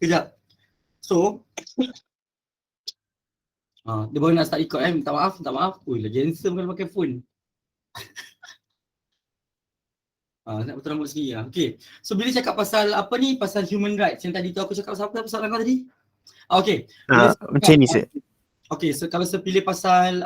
Kejap. So, dia baru nak start record minta maaf. Ui, lagi handsome kalau pakai phone. Nak betul rambut sendiri lah. Okay. So, bila cakap pasal apa ni, pasal human rights yang tadi tu aku cakap pasal apa soalan kau tadi? Okay. Macam ni Sir. Okay, so kalau saya pilih pasal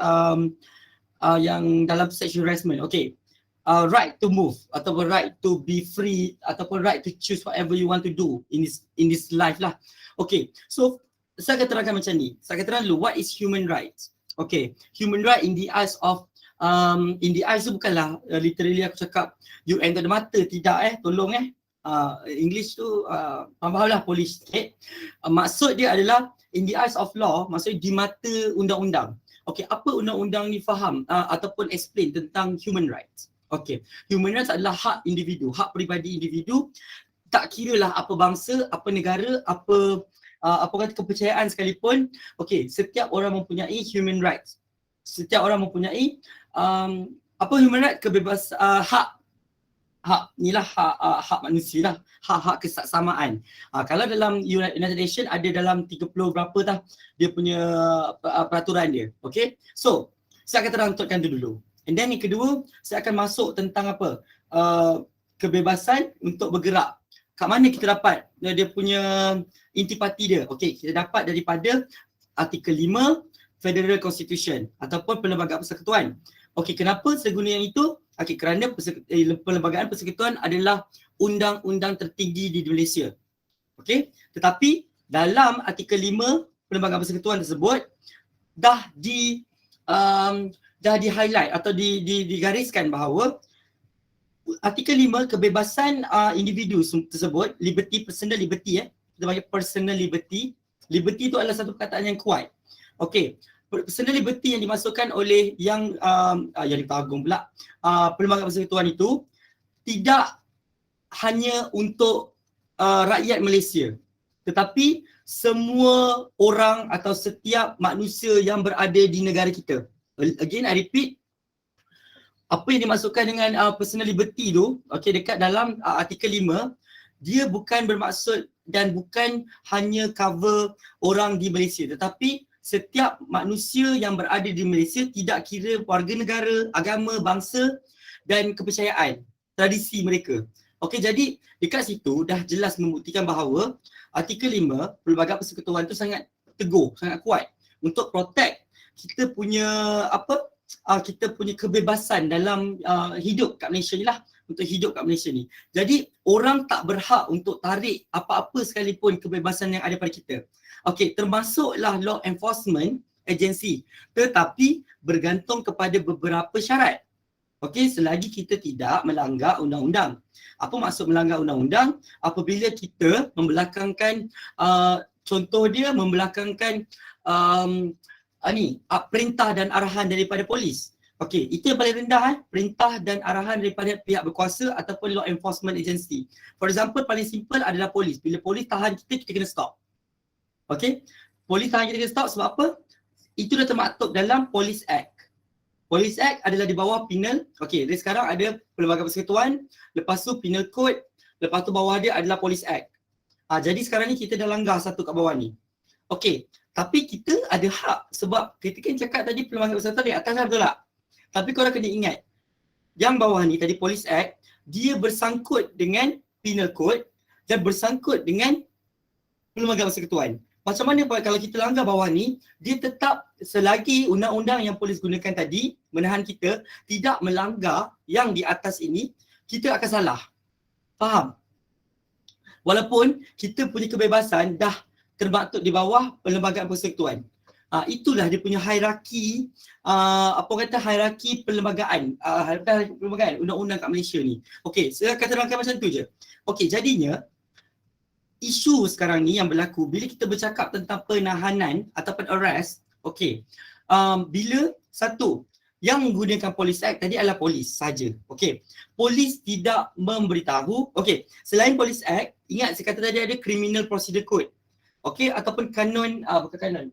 yang dalam sexual harassment, okay. Right to move ataupun right to be free ataupun right to choose whatever you want to do in this life lah. Okay, so saya akan terangkan macam ni. Saya akan terang dulu what is human rights. Okay, human right in the eyes of in the eyes tu bukanlah literally aku cakap UN tak ada mata, tidak tolong English tu faham lah polish sikit. Maksud dia adalah in the eyes of law, maksudnya di mata undang-undang. Okay, apa undang-undang ni faham ataupun explain tentang human rights. Okay, human rights adalah hak individu, hak peribadi individu. Tak kira lah apa bangsa, apa negara, apa kata kepercayaan sekalipun. Okay, setiap orang mempunyai human rights. Setiap orang mempunyai apa human rights, kebebasan, hak manusia lah, hak kesaksamaan. Kalau dalam United Nations ada dalam 30 berapa dah dia punya peraturan dia. Okay, so saya akan terangkan dulu. And then yang kedua, saya akan masuk tentang apa? Kebebasan untuk bergerak. Kat mana kita dapat dia punya intipati dia? Okey, kita dapat daripada artikel 5 Federal Constitution ataupun Perlembagaan Persekutuan. Okey, kenapa saya guna yang itu? Okey, kerana Perlembagaan Persekutuan adalah undang-undang tertinggi di Malaysia. Okey, tetapi dalam artikel 5 Perlembagaan Persekutuan tersebut dah di-highlight atau digariskan bahawa artikel 5 kebebasan individu tersebut, liberty, personal liberty kita panggil personal liberty. Liberty itu adalah satu perkataan yang kuat. Okey, personal liberty yang dimasukkan oleh yang ditanggung pula Perlembagaan Persekutuan itu tidak hanya untuk rakyat Malaysia, tetapi semua orang atau setiap manusia yang berada di negara kita. Again, I repeat, apa yang dimasukkan dengan personal liberty tu, okay, dekat dalam artikel 5, dia bukan bermaksud dan bukan hanya cover orang di Malaysia, tetapi setiap manusia yang berada di Malaysia, tidak kira warga negara, agama, bangsa dan kepercayaan, tradisi mereka. Okey, jadi dekat situ dah jelas membuktikan bahawa artikel 5 Perlembagaan Persekutuan tu sangat teguh, sangat kuat untuk protect kita punya kita punya kebebasan dalam hidup kat Malaysia ni lah, untuk hidup kat Malaysia ni. Jadi orang tak berhak untuk tarik apa-apa sekalipun kebebasan yang ada pada kita. Okey, termasuklah law enforcement agency, tetapi bergantung kepada beberapa syarat. Okey, selagi kita tidak melanggar undang-undang. Apa maksud melanggar undang-undang? Apabila kita membelakangkan contoh dia membelakangkan perintah dan arahan daripada polis. Okey, itu yang paling rendah perintah dan arahan daripada pihak berkuasa ataupun law enforcement agency. For example, paling simple adalah polis. Bila polis tahan kita kena stop. Okey, polis tahan kita kena stop sebab apa? Itu dah termaktub dalam Police Act. Police Act adalah di bawah penal. Okey, dari sekarang ada Perlembagaan Persekutuan, lepas tu Penal Code, lepas tu bawah dia adalah Police Act. Jadi sekarang ni kita dah langgar satu kat bawah ni. Okey, tapi kita ada hak sebab kita kan cakap tadi Perlembagaan Persekutuan di atas lah, betul tak? Tapi korang kena ingat, yang bawah ni tadi Police Act, dia bersangkut dengan Penal Code dan bersangkut dengan Perlembagaan Persekutuan. Macam mana kalau kita langgar bawah ni, dia tetap selagi undang-undang yang polis gunakan tadi menahan kita tidak melanggar yang di atas ini, kita akan salah. Faham? Walaupun kita punya kebebasan dah termaktub di bawah Perlembagaan Persekutuan. Itulah dia punya hierarki, hierarki perlembagaan, undang-undang kat Malaysia ni. Okey, saya akan terangkan macam tu je. Okey, jadinya isu sekarang ni yang berlaku bila kita bercakap tentang penahanan ataupun arrest, okey, bila satu yang menggunakan Police Act tadi adalah polis saja. Okey, polis tidak memberitahu. Okey, selain Police Act, ingat saya kata tadi ada Criminal Procedure Code. Okey, ataupun kanun, bukan kanun,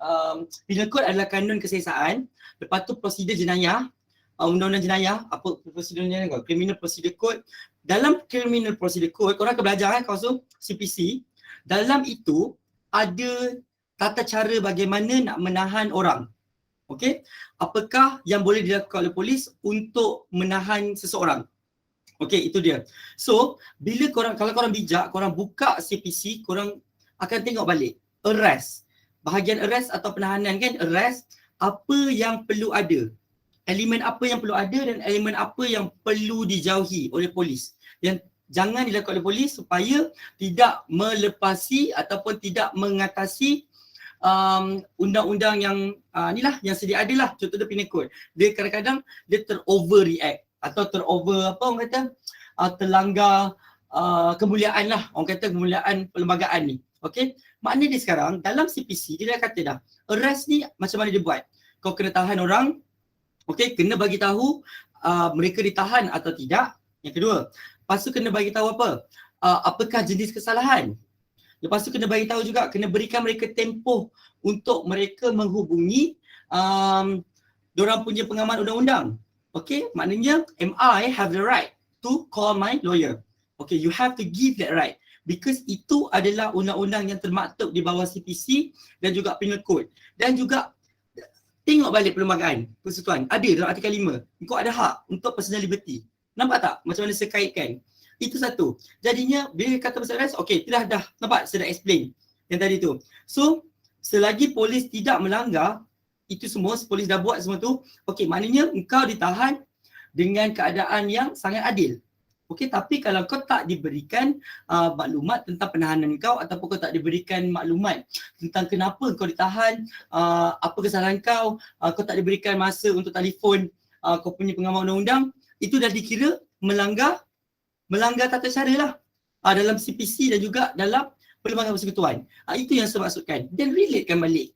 Penal Code adalah kanun keselesaan. Lepas tu prosedur jenayah, undang-undang jenayah, apa prosedur jenayah, Criminal Procedure Code. Dalam Criminal Procedure Code, korang akan belajar kawasan CPC. Dalam itu ada tata cara bagaimana nak menahan orang. Okey, apakah yang boleh dilakukan oleh polis untuk menahan seseorang? Okey, itu dia. So, kalau korang bijak, korang buka CPC, korang akan tengok balik. Arrest. Bahagian arrest atau penahanan kan, arrest, apa yang perlu ada. Elemen apa yang perlu ada dan elemen apa yang perlu dijauhi oleh polis. Yang jangan dilakukan oleh polis supaya tidak melepasi ataupun tidak mengatasi undang-undang yang yang sedia ada lah. Contoh dia penal code. Dia kadang-kadang dia ter-overreact atau terlanggar kemuliaan lah. Orang kata kemuliaan perlembagaan ni. Okay. Maknanya dia sekarang dalam CPC dia dah kata dah, arrest ni macam mana dia buat. Kau kena tahan orang, okay, kena bagi tahu mereka ditahan atau tidak. Yang kedua, lepas tu kena bagi tahu apa? Apakah jenis kesalahan. Lepas tu kena bagi tahu juga, kena berikan mereka tempoh untuk mereka menghubungi diorang punya pengamal undang-undang. Okay, maknanya MI have the right to call my lawyer. Okay, you have to give that right. Because itu adalah undang-undang yang termaktub di bawah CPC dan juga penal code. Dan juga tengok balik perlembagaan persekutuan. Ada dalam artikel 5. Kau ada hak untuk personal liberty. Nampak tak macam mana saya kaitkan? Itu satu. Jadinya bila kata pasal arrest, okey, dah nampak saya dah explain yang tadi tu. So, selagi polis tidak melanggar itu semua, polis dah buat semua tu, okey, maknanya engkau ditahan dengan keadaan yang sangat adil. Okey, tapi kalau kau tak diberikan maklumat tentang penahanan kau ataupun kau tak diberikan maklumat tentang kenapa kau ditahan, apa kesalahan kau, kau tak diberikan masa untuk telefon kau punya pengamal undang-undang, itu dah dikira melanggar tata cara lah dalam CPC dan juga dalam Perlembagaan Persekutuan. Itu yang saya maksudkan. Dan relatekan balik.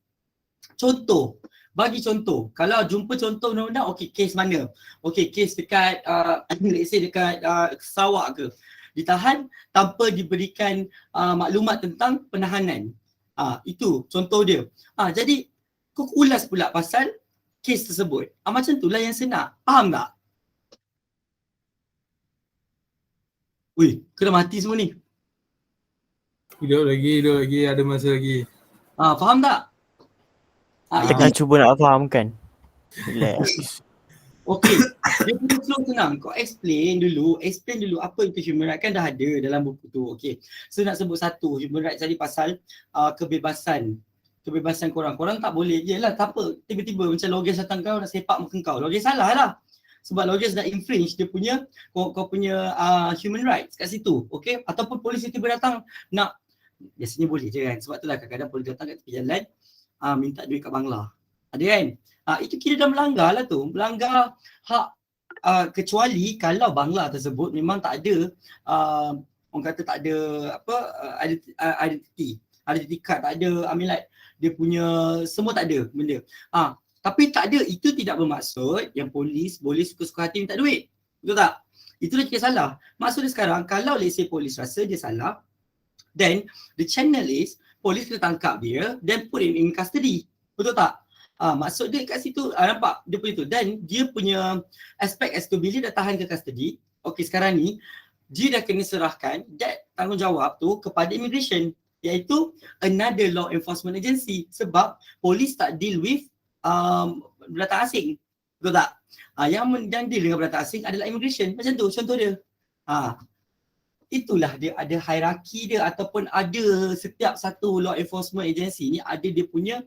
Contoh, bagi contoh, kalau jumpa contoh undang-undang, okey, kes mana? Okey, kes dekat, let's say dekat Sarawak ke, ditahan tanpa diberikan maklumat tentang penahanan. Itu contoh dia. Jadi, kau ulas pula pasal kes tersebut. Macam itulah yang saya nak. Faham tak? Ui, kena mati semua ni. Hidup lagi, ada masa lagi. Faham tak? Tengah cuba nak fahamkan. Relax. Okey, dia punya flow senang. Kau explain dulu apa itu human right, kan dah ada dalam buku tu. Okey, so nak sebut satu, human right tadi pasal kebebasan korang. Korang tak boleh, yelah tak apa, tiba-tiba macam Loges datang kau nak sepak muka kau. Loges salah lah. Sebab Loges dah infringe dia punya, kau punya human rights kat situ. Okey, ataupun polis tiba-tiba datang nak, biasanya boleh je kan. Sebab tu lah kadang-kadang polis datang kat tepi jalan, minta duit kat Bangla. Ada kan? Itu kira dah melanggar lah tu. Melanggar hak, kecuali kalau Bangla tersebut memang tak ada, orang kata tak ada identity card, tak ada, dia punya semua tak ada benda. Tapi tak ada, itu tidak bermaksud yang polis boleh suka-suka hati minta duit. Betul tak? Itulah kira salah. Maksudnya sekarang, kalau let's say polis rasa dia salah, then the channel is, polis kena tangkap dia dan put him in custody. Betul tak? Maksud dia kat situ, nampak dia punya tu. Dan dia punya aspek as to bila dia dah tahan ke custody, okey sekarang ni, dia dah kena serahkan that tanggungjawab tu kepada immigration, iaitu another law enforcement agency. Sebab polis tak deal with pendatang asing. Betul tak? Yang deal dengan pendatang asing adalah immigration. Macam tu contoh dia. Itulah dia ada hierarki dia, ataupun ada setiap satu law enforcement agency ni ada dia punya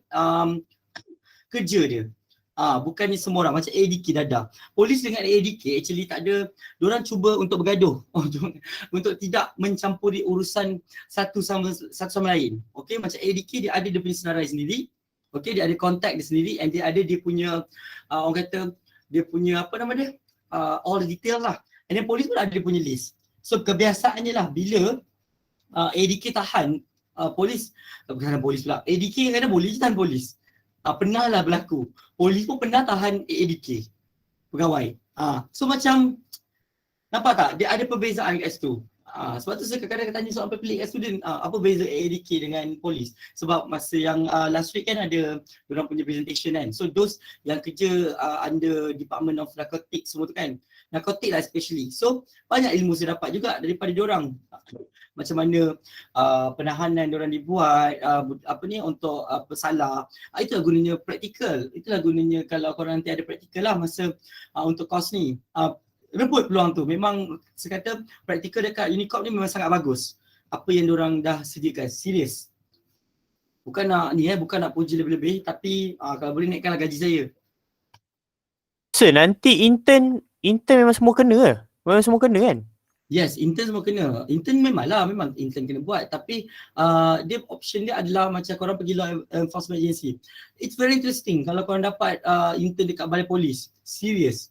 kerja dia. Bukannya semua orang macam ADK dadah. Polis dengan ADK actually tak ada, diorang cuba untuk bergaduh untuk tidak mencampuri urusan satu sama lain. Okey, macam ADK dia ada dia punya senarai sendiri. Okey, dia ada kontak dia sendiri, and dia ada dia punya orang kata dia punya all the detail lah. And then polis pun ada dia punya list. So kebiasaannya lah bila ADK tahan polis, bukan polis pula, ADK kadang boleh je tahan polis. Pernah lah berlaku. Polis pun pernah tahan ADK, pegawai. So macam, nampak tak? Dia ada perbezaan kat situ. Sebab tu saya kadang-kadang tanya soalan pelik kat student, apa beza ADK dengan polis? Sebab masa yang last week kan ada diorang punya presentation kan. So those yang kerja under Department of Narcotics semua tu kan, narkotik lah especially. So banyak ilmu saya dapat juga daripada diorang. Macam mana penahanan diorang dibuat, untuk pesalah. Itulah gunanya praktikal. Itulah gunanya kalau korang nanti ada praktikal lah masa untuk kos ni. Rebut peluang tu. Memang saya kata praktikal dekat Unicorp ni memang sangat bagus. Apa yang diorang dah sediakan, serius. Bukan nak puji lebih-lebih, tapi kalau boleh naikkanlah gaji saya. So nanti intern memang semua kena ke? Memang semua kena kan? Yes, intern semua kena. Intern memang intern kena buat, tapi dia option dia adalah macam korang pergi law enforcement agency. It's very interesting kalau korang dapat intern dekat balai polis. Serius.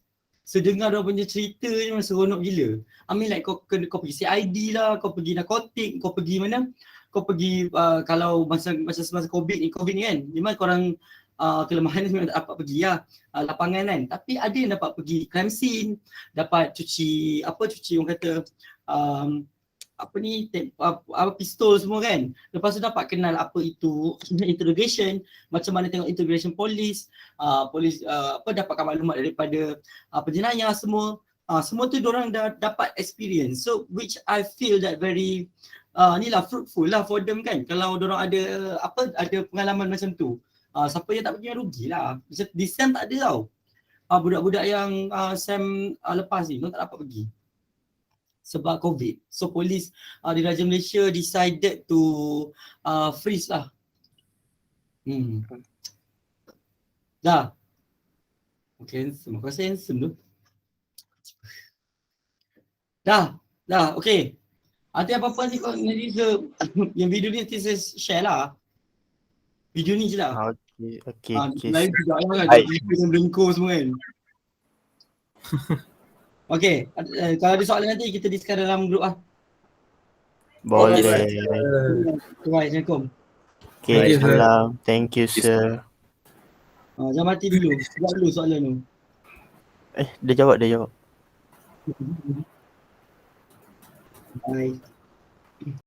So dengar dia punya cerita ni memang seronok gila. I mean like kau pergi CID lah, kau pergi narkotik, kau pergi mana? Kau pergi kalau masa COVID ni kan, memang korang kelemahan ni memang tak dapat pergi lah lapangan kan. Tapi ada yang dapat pergi crime scene, dapat cuci orang kata pistol semua kan. Lepas tu dapat kenal apa itu interrogation, macam mana tengok interrogation polis, dapatkan maklumat daripada penjenayah semua. Semua tu diorang dah dapat experience. So which I feel that very fruitful lah for them kan. Kalau diorang ada pengalaman macam tu. Siapa yang tak pergi yang rugi lah. Di SEM tak ada tau. Budak-budak yang SEM lepas ni, mereka tak dapat pergi. Sebab COVID. So polis di Raja Malaysia decided to freeze lah. Dah. Okay, handsome. Aku rasa handsome tu. Dah, okay. Nanti apa-apa nanti kau yang video ni nanti saya share lah. Video ni je lah. Okay. Lain juga lah kan, video yang bengkok semua kan. Okay, kalau ada soalan nanti kita discuss dalam grup lah. Boleh. Assalamualaikum. Okay, salam. Thank you, sir. Jangan mati dulu. Jawab dulu soalan tu. Dia jawab. Bye.